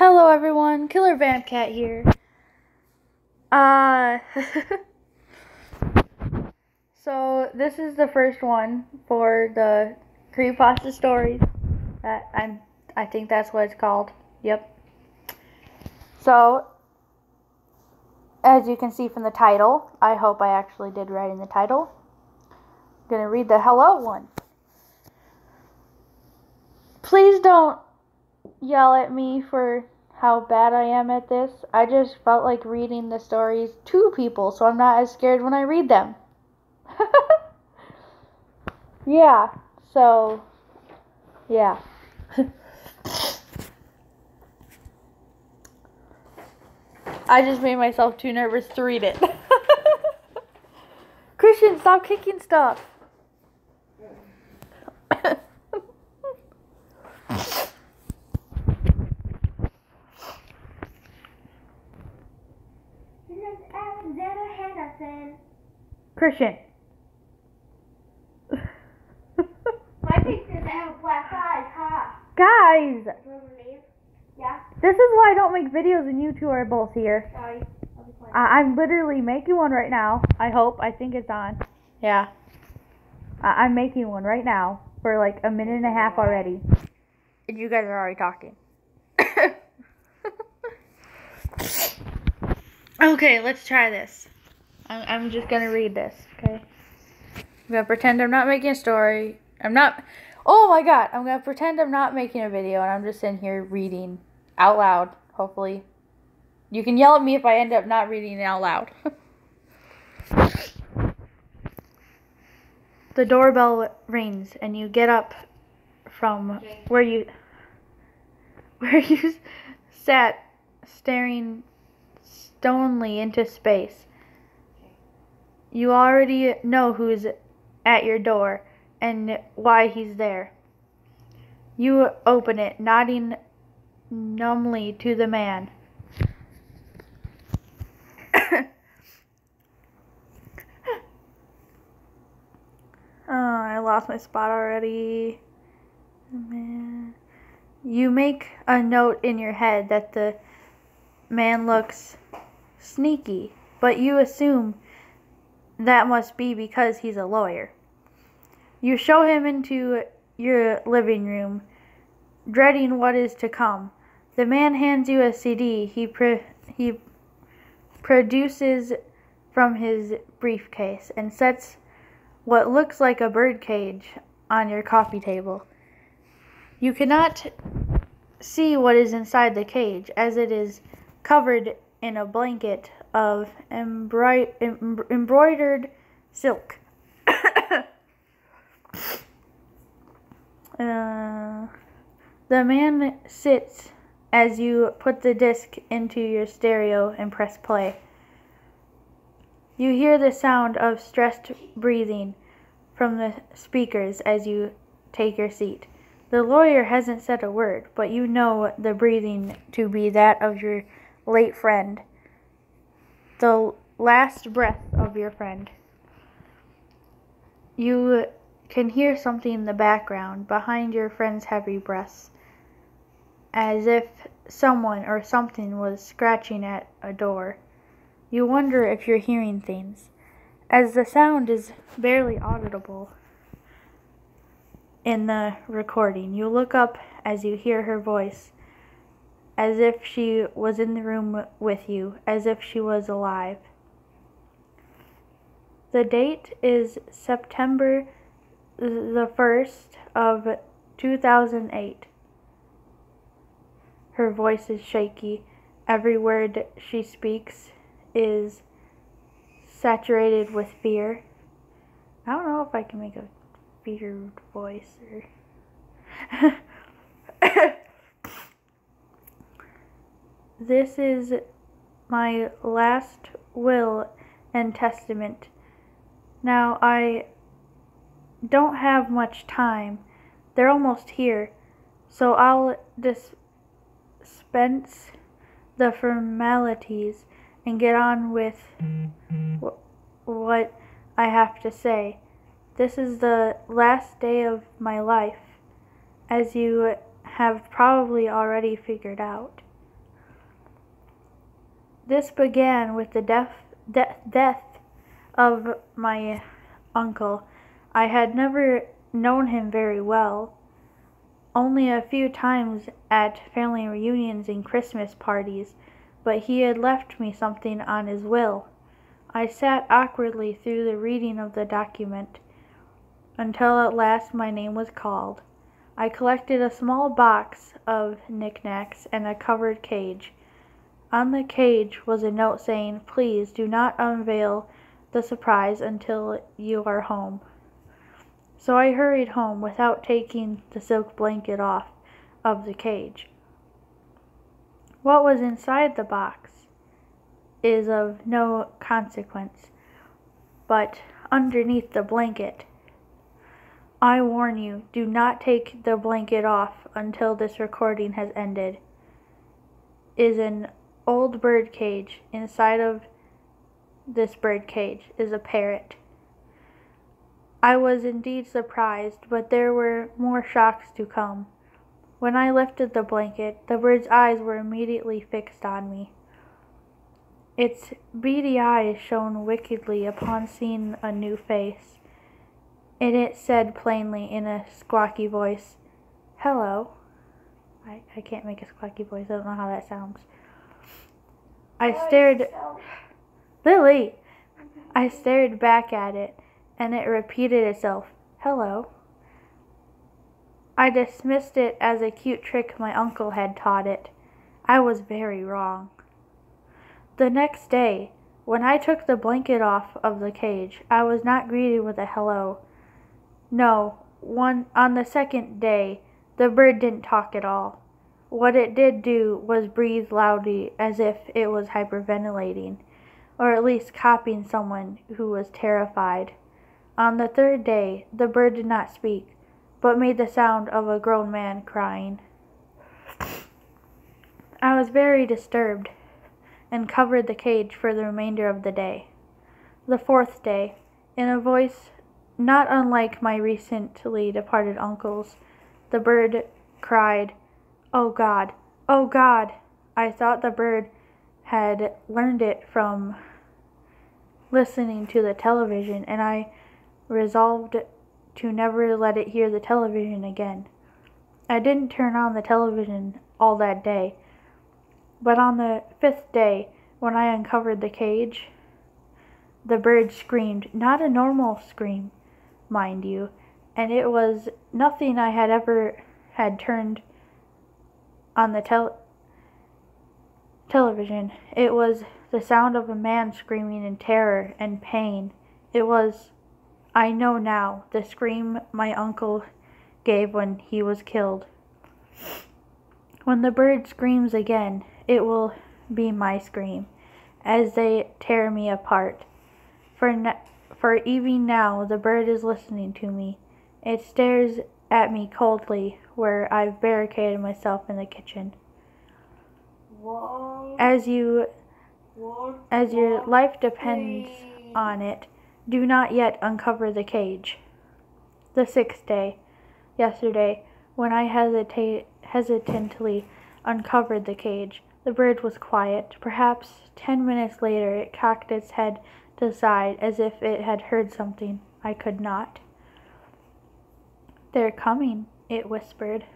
Hello everyone, Killer Van Cat here. So this is the first one for the Creepypasta Stories. I think that's what it's called. Yep. So, as you can see from the title, I hope I actually did right in the title. I'm gonna read the hello one. Please don't yell at me for how bad I am at this. I just felt like reading the stories to people, so I'm not as scared when I read them. Yeah, so, yeah. I just made myself too nervous to read it. Christian, stop kicking stuff. Christian. My pictures have black eyes, huh? Guys! Yeah? This is why I don't make videos and you two are both here. Sorry. I'm literally making one right now. I hope. I think it's on. Yeah. I'm making one right now for like a minute and a half already. And you guys are already talking. Okay, let's try this. I'm just gonna read this, okay? I'm gonna pretend I'm not making a story. Oh my god, I'm gonna pretend I'm not making a video and I'm just in here reading out loud, hopefully. You can yell at me if I end up not reading it out loud. The doorbell rings and you get up from where you sat staring stonily into space. You already know who's at your door and why he's there. You open it, nodding numbly to the man. Oh, I lost my spot already. Man. You make a note in your head that the man looks sneaky, but you assume that must be because he's a lawyer. You show him into your living room, dreading what is to come. The man hands you a CD he produces from his briefcase and sets what looks like a bird cage on your coffee table. You cannot see what is inside the cage, as it is covered in a blanket of embroidered silk. The man sits as you put the disc into your stereo and press play. You hear the sound of stressed breathing from the speakers as you take your seat. The lawyer hasn't said a word, but you know the breathing to be that of your late friend. The last breath of your friend. You can hear something in the background behind your friend's heavy breaths, as if someone or something was scratching at a door. You wonder if you're hearing things, as the sound is barely audible in the recording. You look up as you hear her voice, as if she was in the room with you, as if she was alive. The date is September the 1st of 2008. Her voice is shaky. Every word she speaks is saturated with fear. I don't know if I can make a feared voice or... This is my last will and testament. Now I don't have much time. They're almost here, so I'll dispense the formalities and get on with what I have to say. This is the last day of my life, as you have probably already figured out. This began with the death of my uncle. I had never known him very well, only a few times at family reunions and Christmas parties, but he had left me something on his will. I sat awkwardly through the reading of the document, until at last my name was called. I collected a small box of knickknacks and a covered cage. On the cage was a note saying, "Please do not unveil the surprise until you are home." So I hurried home without taking the silk blanket off of the cage. What was inside the box is of no consequence, but underneath the blanket, I warn you, do not take the blanket off until this recording has ended, is an old bird cage. Inside of this bird cage is a parrot. I was indeed surprised, but there were more shocks to come. When I lifted the blanket, the bird's eyes were immediately fixed on me. Its beady eyes shone wickedly upon seeing a new face, and it said plainly in a squawky voice, "Hello." I can't make a squawky voice, I don't know how that sounds. I stared back at it, and it repeated itself, "Hello." I dismissed it as a cute trick my uncle had taught it. I was very wrong. The next day, when I took the blanket off of the cage, I was not greeted with a hello. No, on the second day, the bird didn't talk at all. What it did do was breathe loudly as if it was hyperventilating, or at least copying someone who was terrified. On the third day, the bird did not speak, but made the sound of a grown man crying. I was very disturbed, and covered the cage for the remainder of the day. The fourth day, in a voice not unlike my recently departed uncle's, the bird cried, "Oh God! Oh God!" I thought the bird had learned it from listening to the television, and I resolved to never let it hear the television again. I didn't turn on the television all that day, but on the fifth day, when I uncovered the cage, the bird screamed, not a normal scream, mind you, and it was nothing I had ever had turned on the television. It was the sound of a man screaming in terror and pain. It was, I know now, the scream my uncle gave when he was killed. When the bird screams again, it will be my scream, as they tear me apart. For even now, the bird is listening to me. It stares at me coldly where I've barricaded myself in the kitchen. As your life depends on it, do not yet uncover the cage. The sixth day, yesterday, when I hesitantly uncovered the cage, the bird was quiet. Perhaps 10 minutes later it cocked its head to the side as if it had heard something I could not. "They're coming," it whispered.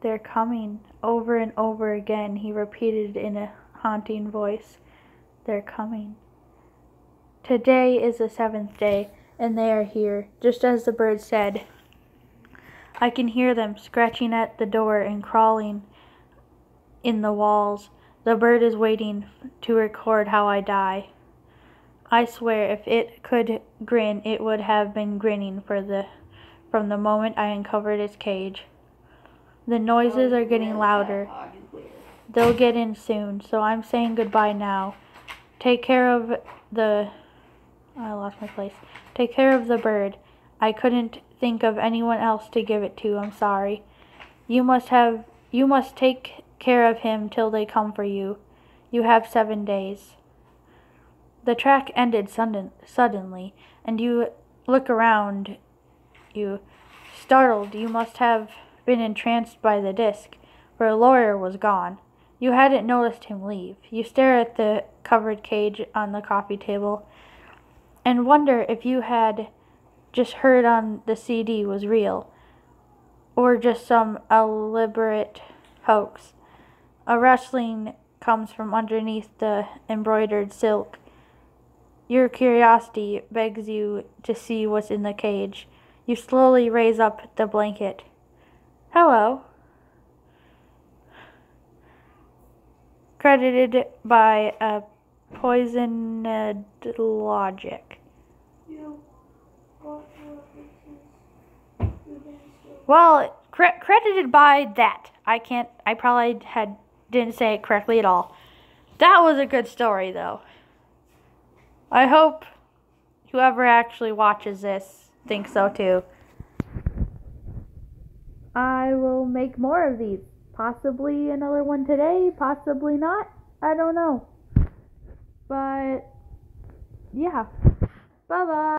"They're coming." Over and over again he repeated in a haunting voice, "They're coming." Today is the seventh day, and they are here, just as the bird said. I can hear them scratching at the door and crawling in the walls. The bird is waiting to record how I die. I swear if it could grin, it would have been grinning from the moment I uncovered its cage. The noises are getting louder. They'll get in soon, so I'm saying goodbye now. Take care of the... I lost my place. Take care of the bird. I couldn't think of anyone else to give it to. I'm sorry. You must take care of him till they come for you. You have 7 days. The track ended suddenly, and you look around you. Startled, you must have been entranced by the disc, for a lawyer was gone. You hadn't noticed him leave. You stare at the covered cage on the coffee table and wonder if you had just heard on the CD was real, or just some elaborate hoax. A rustling comes from underneath the embroidered silk. Your curiosity begs you to see what's in the cage. You slowly raise up the blanket. Hello. Credited by a poisoned logic. Well, credited by that. I probably didn't say it correctly at all. That was a good story, though. I hope whoever actually watches this thinks so, too. I will make more of these. Possibly another one today, possibly not. I don't know. But, yeah. Bye-bye.